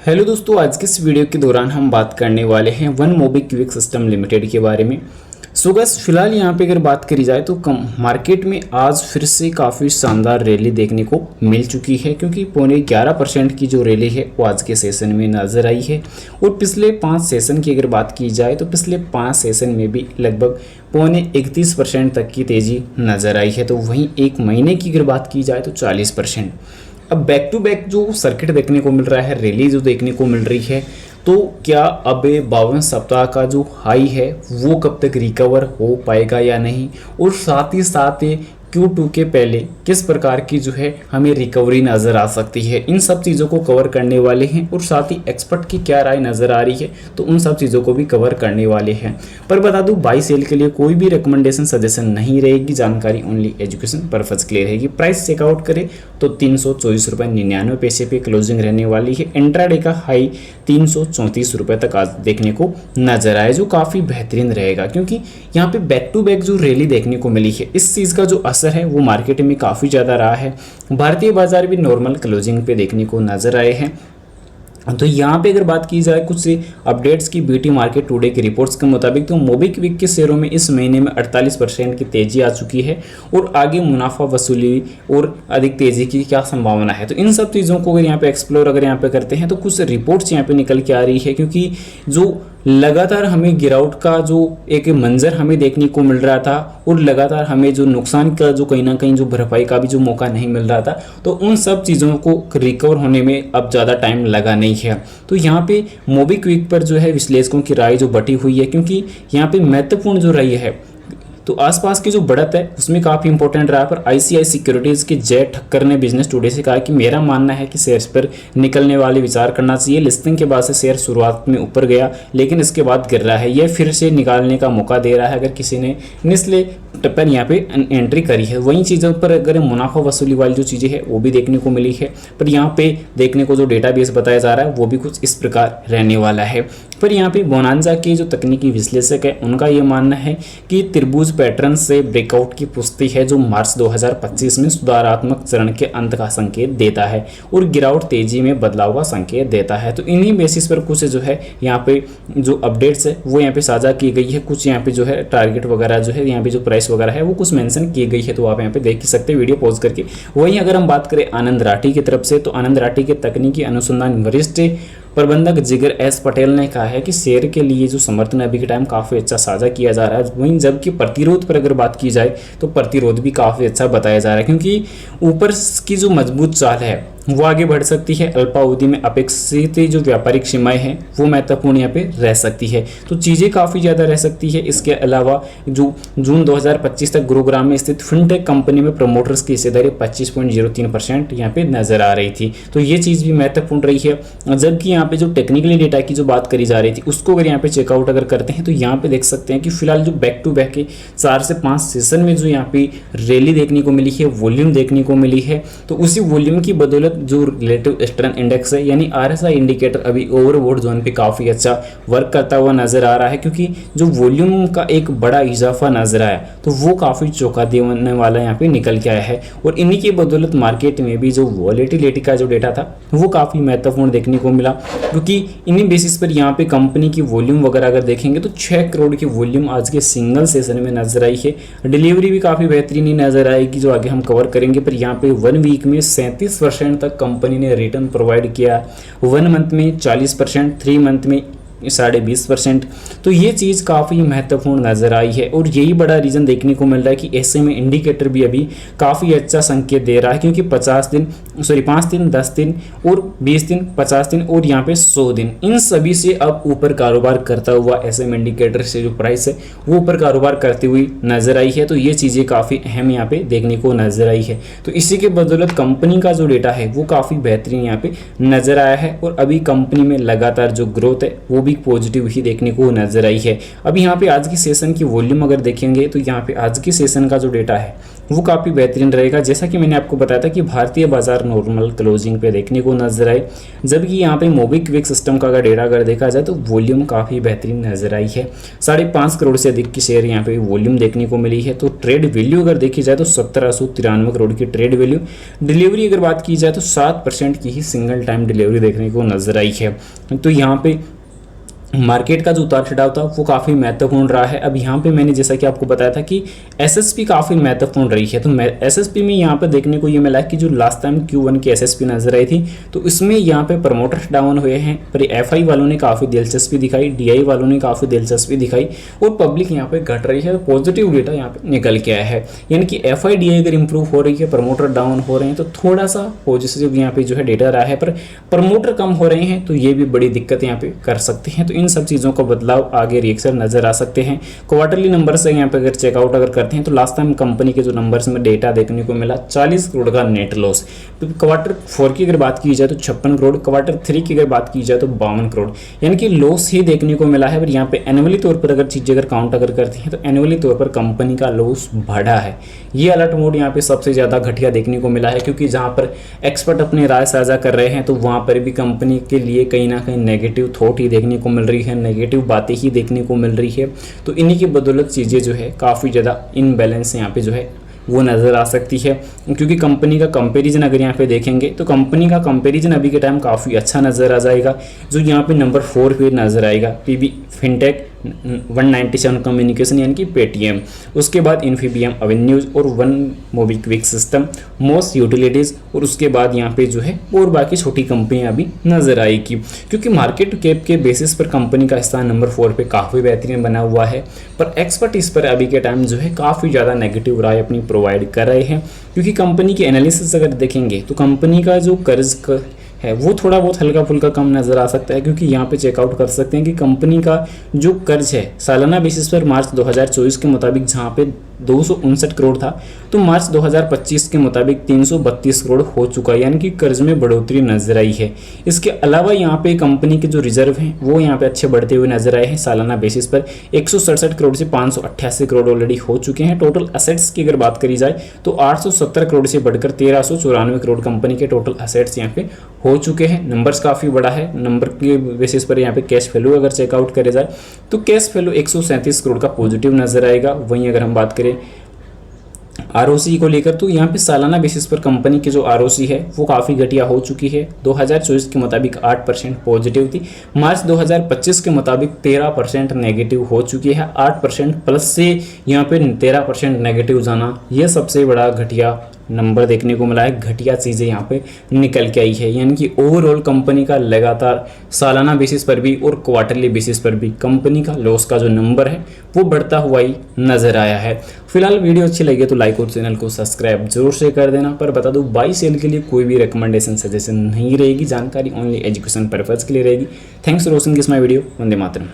Hello दोस्तों, आज के इस वीडियो के दौरान हम बात करने वाले हैं वन मोबी क्विक सिस्टम लिमिटेड के बारे में। सो गाइस, फिलहाल यहाँ पे अगर बात करी जाए तो मार्केट में आज फिर से काफ़ी शानदार रैली देखने को मिल चुकी है, क्योंकि पौने 11% की जो रैली है वो आज के सेशन में नज़र आई है। और पिछले 5 सेशन की अगर बात की जाए तो पिछले 5 सेशन में भी लगभग पौने 31% तक की तेज़ी नज़र आई है। तो वहीं एक महीने की अगर बात की जाए तो 40%। अब बैक टू बैक जो सर्किट देखने को मिल रहा है, रैली जो देखने को मिल रही है, तो क्या अब 52 सप्ताह का जो हाई है वो कब तक रिकवर हो पाएगा या नहीं, और साथ ही साथ Q2 के पहले किस प्रकार की जो है हमें रिकवरी नज़र आ सकती है, इन सब चीज़ों को कवर करने वाले हैं। और साथ ही एक्सपर्ट की क्या राय नज़र आ रही है, तो उन सब चीज़ों को भी कवर करने वाले हैं। पर बता दूं, बाई सेल के लिए कोई भी रिकमेंडेशन सजेशन नहीं रहेगी, जानकारी ओनली एजुकेशन पर्पज के लिए रहेगी। प्राइस चेकआउट करें तो 324 रुपये 99 पैसे पे क्लोजिंग रहने वाली है। इंट्राडे का हाई 334 रुपये तक आज देखने को नजर आए, जो काफ़ी बेहतरीन रहेगा, क्योंकि यहाँ पे बैक टू बैक जो रैली देखने को मिली है, इस चीज़ का जो असर है वो मार्केट में काफ़ी ज़्यादा रहा है। भारतीय बाजार भी नॉर्मल क्लोजिंग पे देखने को नजर आए हैं। तो यहाँ पे अगर बात की जाए कुछ अपडेट्स की, बीटी मार्केट टुडे की रिपोर्ट्स के मुताबिक तो मोबीक्विक के शेयरों में इस महीने में 48% की तेजी आ चुकी है, और आगे मुनाफा वसूली और अधिक तेजी की क्या संभावना है। तो इन सब चीज़ों को अगर यहाँ पे एक्सप्लोर अगर यहाँ पे करते हैं तो कुछ रिपोर्ट्स यहाँ पे निकल के आ रही है, क्योंकि जो लगातार हमें गिरावट का जो एक मंजर हमें देखने को मिल रहा था, और लगातार हमें जो नुकसान का जो कहीं ना कहीं जो भरपाई का भी जो मौका नहीं मिल रहा था, तो उन सब चीज़ों को रिकवर होने में अब ज़्यादा टाइम लगा नहीं है। तो यहाँ पे मोबीक्विक पर जो है विश्लेषकों की राय जो बटी हुई है, क्योंकि यहाँ पे महत्वपूर्ण जो रही है, तो आसपास की जो बढ़त है उसमें काफ़ी इंपॉर्टेंट रहा। पर ICICI सिक्योरिटीज़ के जय ठक्कर ने बिजनेस टुडे से कहा कि मेरा मानना है कि शेयर्स पर निकलने वाले विचार करना चाहिए। लिस्टिंग के बाद से शेयर शुरुआत में ऊपर गया, लेकिन इसके बाद गिर रहा है। यह फिर से निकालने का मौका दे रहा है अगर किसी ने निचले पर यहाँ पे एंट्री करी है। वहीं चीज़ों पर अगर मुनाफा वसूली वाली जो चीज़ें हैं वो भी देखने को मिली है। पर यहाँ पे देखने को जो डेटाबेस बताया जा रहा है वो भी कुछ इस प्रकार रहने वाला है। पर यहाँ पे बोनांजा के जो तकनीकी विश्लेषक है उनका ये मानना है कि त्रिभुज पैटर्न से ब्रेकआउट की पुष्टि है, जो मार्च 2025 में सुधारात्मक चरण के अंत का संकेत देता है और गिरावट तेजी में बदलाव का संकेत देता है। तो इन्हीं बेसिस पर कुछ जो है यहाँ पे जो अपडेट्स है वो यहाँ पे साझा की गई है। कुछ यहाँ पे जो है टारगेट वगैरह जो है, यहाँ पे जो प्राइस वगैरह है वो कुछ मेंशन की गई है, तो आप यहाँ पे देख सकते हैं वीडियो पॉज करके। वहीं अगर हम बात करें आनंद राठी की तरफ से, तो आनंद राठी के तकनीकी अनुसंधान वरिष्ठ प्रबंधक जिगर एस पटेल ने कहा है कि शेयर के लिए जो समर्थन अभी के टाइम काफ़ी अच्छा साझा किया जा रहा है। वहीं जबकि प्रतिरोध पर अगर बात की जाए तो प्रतिरोध भी काफ़ी अच्छा बताया जा रहा है, क्योंकि ऊपर की जो मजबूत चाल है वो आगे बढ़ सकती है। अल्पावधि में अपेक्षित जो व्यापारिक सीमाएं हैं वो महत्वपूर्ण यहाँ पे रह सकती है, तो चीज़ें काफ़ी ज़्यादा रह सकती है। इसके अलावा जो जून 2025 तक गुरुग्राम में स्थित फिनटेक कंपनी में प्रमोटर्स की हिस्सेदारी 25.03% यहाँ पे नजर आ रही थी, तो ये चीज़ भी महत्वपूर्ण रही है। जबकि यहाँ पे जो टेक्निकली डेटा की जो बात करी जा रही थी उसको अगर यहाँ पे चेकआउट अगर करते हैं तो यहाँ पे देख सकते हैं कि फिलहाल जो बैक टू बैक के 4 से 5 सेशन में जो यहाँ पे रैली देखने को मिली है, वॉल्यूम देखने को मिली है, तो उसी वॉल्यूम की बदौलत जो रिलेटिव स्ट्रेंथ इंडेक्स है यानी RSI इंडिकेटर अभी ओवरबॉट जोन पे काफ़ी अच्छा वर्क करता हुआ नजर आ रहा है, क्योंकि जो वॉल्यूम का एक बड़ा इजाफा नजर आया तो वो काफ़ी चौंका देने वाला यहाँ पे निकल के आया है। और इन्हीं की बदौलत मार्केट में भी जो वॉलेटिलिटी का जो डेटा था वो काफ़ी महत्वपूर्ण देखने को मिला, क्योंकि इन्हीं बेसिस पर यहाँ पे कंपनी की वॉल्यूम वगैरह अगर देखेंगे तो 6 करोड़ की वॉल्यूम आज के सिंगल सेशन में नजर आई है। डिलीवरी भी काफ़ी बेहतरीन ही नजर आएगी, जो आगे हम कवर करेंगे। पर यहाँ पे 1 वीक में 37% तक कंपनी ने रिटर्न प्रोवाइड किया, 1 मंथ में 40%, 3 मंथ में 20.5%। तो ये चीज़ काफ़ी महत्वपूर्ण नज़र आई है, और यही बड़ा रीज़न देखने को मिल रहा है कि ऐसे में इंडिकेटर भी अभी काफ़ी अच्छा संकेत दे रहा है, क्योंकि 5 दिन 10 दिन और 20 दिन 50 दिन और यहाँ पे 100 दिन, इन सभी से अब ऊपर कारोबार करता हुआ SM इंडिकेटर से जो प्राइस है वो ऊपर कारोबार करती हुई नज़र आई है। तो ये चीज़ें काफ़ी अहम यहाँ पे देखने को नज़र आई है। तो इसी के बदौलत कंपनी का जो डेटा है वो काफ़ी बेहतरीन यहाँ पे नज़र आया है, और अभी कंपनी में लगातार जो ग्रोथ है वो भी भी पॉजिटिव ही देखने को नजर आई है। अब यहाँ पे आज की सेशन की वॉल्यूम अगर देखेंगे तो यहाँ पे आज की सेशन का जो डेटा है वो काफ़ी बेहतरीन रहेगा। जैसा कि मैंने आपको बताया था कि भारतीय बाजार नॉर्मल क्लोजिंग पे देखने को नजर आए, जबकि यहाँ पे मोबिक्विक सिस्टम का अगर डेटा अगर देखा जाए तो वॉल्यूम काफ़ी बेहतरीन नजर आई है। 5.5 करोड़ से अधिक की शेयर यहाँ पे वॉल्यूम देखने को मिली है। तो ट्रेड वैल्यू अगर देखी जाए तो 1793 करोड़ की ट्रेड वैल्यू। डिलीवरी अगर बात की जाए तो 7% की ही सिंगल टाइम डिलीवरी देखने को नजर आई है। तो यहाँ पे मार्केट का जो उतार चढ़ाव था वो काफ़ी महत्वपूर्ण रहा है। अब यहाँ पे मैंने जैसा कि आपको बताया था कि एसएसपी काफ़ी महत्वपूर्ण रही है। तो एसएसपी में यहाँ पे देखने को ये मिला कि जो लास्ट टाइम Q1 की एसएसपी नजर आई थी तो इसमें यहाँ पे प्रमोटर्स डाउन हुए हैं, पर एफआई वालों ने काफ़ी दिलचस्पी दिखाई, डीआई वालों ने काफ़ी दिलचस्पी दिखाई और पब्लिक यहाँ पे घट रही है। तो पॉजिटिव डेटा यहाँ पे निकल के आया है, यानी कि एफआई डीआई अगर इंप्रूव हो रही है, प्रमोटर डाउन हो रहे हैं तो थोड़ा सा पॉजिटिव यहाँ पे जो है डेटा रहा है। पर प्रमोटर कम हो रहे हैं तो ये भी बड़ी दिक्कत यहाँ पे कर सकते हैं। तो इन सब चीज़ों का बदलाव आगे रिएक्शन नजर आ सकते हैं। क्वार्टरली नंबर से यहाँ पे अगर चेकआउट अगर करते हैं तो लास्ट टाइम कंपनी के जो नंबर्स में डेटा देखने को मिला 40 करोड़ का नेट लॉस। तो क्वार्टर 4 की अगर बात की जाए तो 56 करोड़, क्वार्टर 3 की अगर बात की जाए तो 52 करोड़, यानी कि लॉस ही देखने को मिला है। पर यहाँ पे एनुअली तौर पर अगर चीज़ें अगर काउंट अगर करते हैं तो एनुअली तौर पर कंपनी का लॉस बढ़ा है। ये अलर्ट मोड यहाँ पे सबसे ज़्यादा घटिया देखने को मिला है, क्योंकि जहाँ पर एक्सपर्ट अपनी राय साझा कर रहे हैं तो वहाँ पर भी कंपनी के लिए कहीं ना कहीं नेगेटिव थॉट ही देखने को मिल रही है, नेगेटिव बातें ही देखने को मिल रही है। तो इन्हीं की बदौलत चीज़ें जो है काफ़ी ज़्यादा इनबैलेंस यहाँ पे जो है वो नज़र आ सकती है। क्योंकि कंपनी का कंपैरिजन अगर यहाँ पे देखेंगे तो कंपनी का कंपैरिजन अभी के टाइम काफ़ी अच्छा नज़र आ जाएगा। जो यहाँ पे नंबर 4 पे नज़र आएगा पीबी फिनटेक 197 कम्युनिकेशन यानी कि पेटीएम, उसके बाद इन्फीबीएम एवेन्यूज और one MobiKwik system, most utilities, और उसके बाद यहाँ पे जो है और बाकी छोटी कंपनियाँ भी नज़र आएगी। क्योंकि मार्केट कैप के बेसिस पर कंपनी का स्थान नंबर 4 पे काफ़ी बेहतरीन बना हुआ है, पर एक्सपर्ट इस पर अभी के टाइम जो है काफ़ी ज़्यादा नेगेटिव राय अपनी प्रोवाइड कर रहे हैं। क्योंकि कंपनी की एनालिसिस अगर देखेंगे तो कंपनी का जो कर्ज है वो थोड़ा बहुत हल्का फुल्का कम नज़र आ सकता है। क्योंकि यहाँ पे चेकआउट कर सकते हैं कि कंपनी का जो कर्ज है सालाना बेसिस पर मार्च 2024 के मुताबिक जहाँ पे 259 करोड़ था तो मार्च 2025 के मुताबिक 332 करोड़ हो चुका है, यानी कि कर्ज में बढ़ोतरी नजर आई है। इसके अलावा यहाँ पे कंपनी के जो रिजर्व हैं वो यहाँ पे अच्छे बढ़ते हुए नजर आए हैं। सालाना बेसिस पर 167 करोड़ से 588 करोड़ ऑलरेडी हो चुके हैं। टोटल असेट्स की अगर बात करी जाए तो 870 करोड़ से बढ़कर 1394 करोड़ कंपनी के टोटल असेट्स यहाँ पे हो चुके हैं। नंबर्स काफ़ी बड़ा है। नंबर के बेसिस पर यहाँ पे कैश वैल्यू अगर चेकआउट करे जाए तो कैश वैल्यू 137 करोड़ का पॉजिटिव नजर आएगा। वहीं अगर हम बात करें आरओसी को लेकर तो यहाँ पे सालाना बेसिस पर कंपनी की जो आरओसी है वो काफ़ी घटिया हो चुकी है। 2024 के मुताबिक 8% पॉजिटिव थी, मार्च 2025 के मुताबिक 13% नेगेटिव हो चुकी है। 8% प्लस से यहाँ पे 13% नेगेटिव जाना, यह सबसे बड़ा घटिया नंबर देखने को मिला है। घटिया चीज़ें यहाँ पे निकल के आई है, यानी कि ओवरऑल कंपनी का लगातार सालाना बेसिस पर भी और क्वार्टरली बेसिस पर भी कंपनी का लॉस का जो नंबर है वो बढ़ता हुआ ही नज़र आया है। फिलहाल वीडियो अच्छी लगी तो लाइक और चैनल को सब्सक्राइब जरूर से कर देना। पर बता दूं बाई सेल के लिए कोई भी रिकमेंडेशन सजेशन नहीं रहेगी, जानकारी ओनली एजुकेशन पर्पज़ के लिए रहेगी। Thanks for watching this my video. Vande Mataram.